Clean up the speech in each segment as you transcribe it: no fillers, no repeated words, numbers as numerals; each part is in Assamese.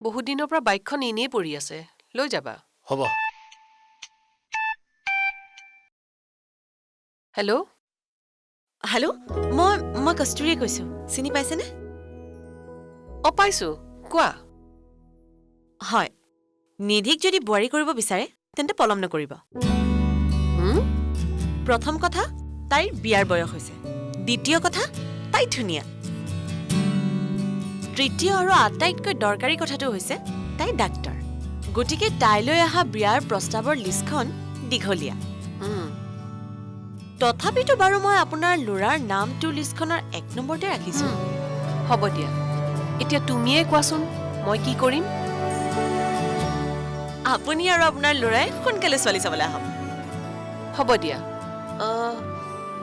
বহুত দিনৰ পৰা বাইকখন এনেই পৰি আছে লৈ যাবা হ'ব হেল্ল' হেল্ল' মই কস্তুৰীয়ে কৈছো চিনি পাইছেনে পাইছো কোৱা হয় নিধিক যদি বোৱাৰী কৰিব বিচাৰে তেন্তে পলম নকৰিব প্ৰথম কথা তাইৰ বিয়াৰ বয়স হৈছে দ্বিতীয় কথা তাই ধুনীয়া তৃতীয় আৰু আটাইতকৈ দৰকাৰী কথাটো হৈছে তাই ডাক্তৰ গতিকে তাইলৈ অহা বিয়াৰ প্ৰস্তাৱৰ লিষ্টখন দীঘলীয়া তথাপিতো বাৰু মই আপোনাৰ ল'ৰাৰ নামটো লিষ্টখনৰ 1 নম্বৰতে ৰাখিছো হ'ব দিয়া এতিয়া তুমিয়ে কোৱাচোন মই কি কৰিম আপুনি আৰু আপোনাৰ ল'ৰাই সোনকালে ছোৱালী চাবলৈ আহক হ'ব দিয়া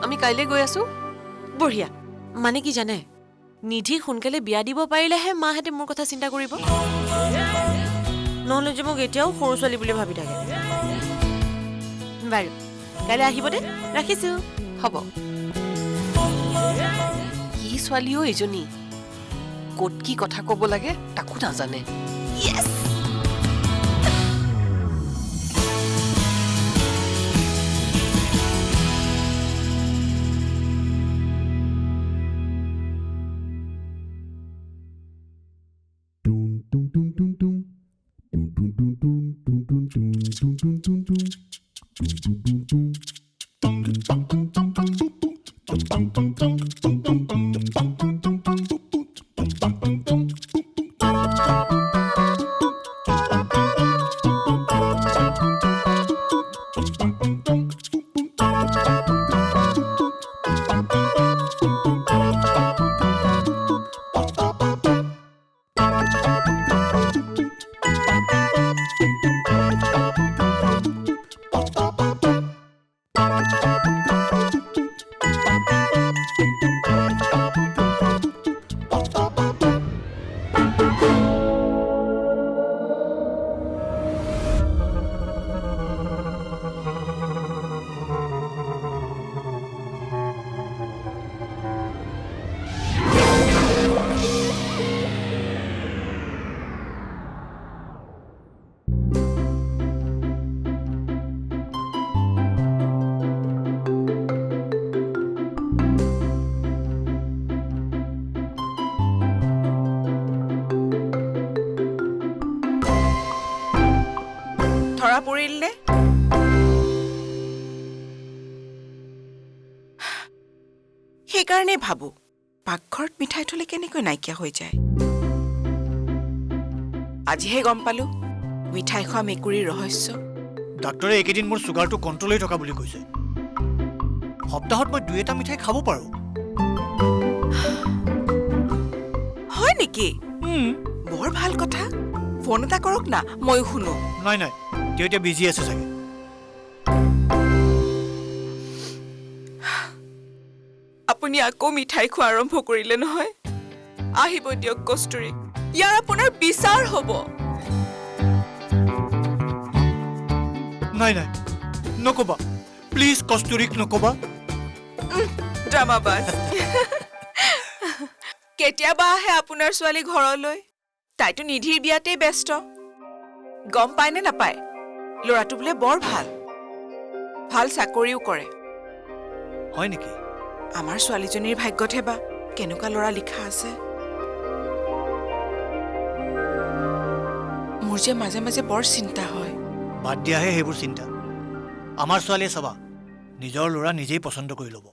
আমি কাইলৈ গৈ আছো বঢ়িয়া মানে কি জানে নিধি সোনকালে বিয়া দিব পাৰিলেহে মাহঁতে মোৰ কথা চিন্তা কৰিব নহ'লে যে মোক এতিয়াও সৰু ছোৱালী বুলি ভাবি থাকে বাৰু কাইলৈ আহিব দে ৰাখিছো হ'ব কি ছোৱালীও এজনী ক'ত কি কথা ক'ব লাগে তাকো নাজানে য়েছ ধৰা পৰিলে সেইকাৰণে ভাবো পাকঘৰত মিঠাই থলে কেনেকৈ নাইকিয়া হৈ যায় আজিহে গম পালো মিঠাই খোৱা মেকুৰীৰ ৰহস্য ডাক্তৰে এইকেইদিন মোৰ চুগাৰটো কণ্ট্ৰল হৈ থকা বুলি কৈছে সপ্তাহত মই 2-এটা মিঠাই খাব পাৰো হয় নেকি বৰ ভাল কথা ফোন এটা কৰক না ময়ো শুনো নাই তেওঁ এতিয়া বিজি আছে চাগে আপুনি আকৌ মিঠাই খোৱা আৰম্ভ কৰিলে নহয় আহিব দিয়ক কস্তুৰী ইয়াৰ আপোনাৰ বিচাৰ হ'ব নাই নকবা প্লিজ কস্তুৰীক নকবা ড্ৰামাবাজ কেতিয়াবা আহে আপোনাৰ ছোৱালী ঘৰলৈ তাইতো নিধিৰ বিয়াতেই ব্যস্ত গম পায় নে নাপায় ল'ৰাটো বোলে বৰ ভাল চাকৰিও কৰে হয় নেকি আমাৰ ছোৱালীজনীৰ ভাগ্যতহে বা কেনেকুৱা ল'ৰা লিখা আছে মোৰ যে মাজে মাজে বৰ চিন্তা হয় বাদ দিয়াহে সেইবোৰ চিন্তা আমাৰ ছোৱালীয়ে চাবা নিজৰ ল'ৰা নিজেই পচন্দ কৰি ল'ব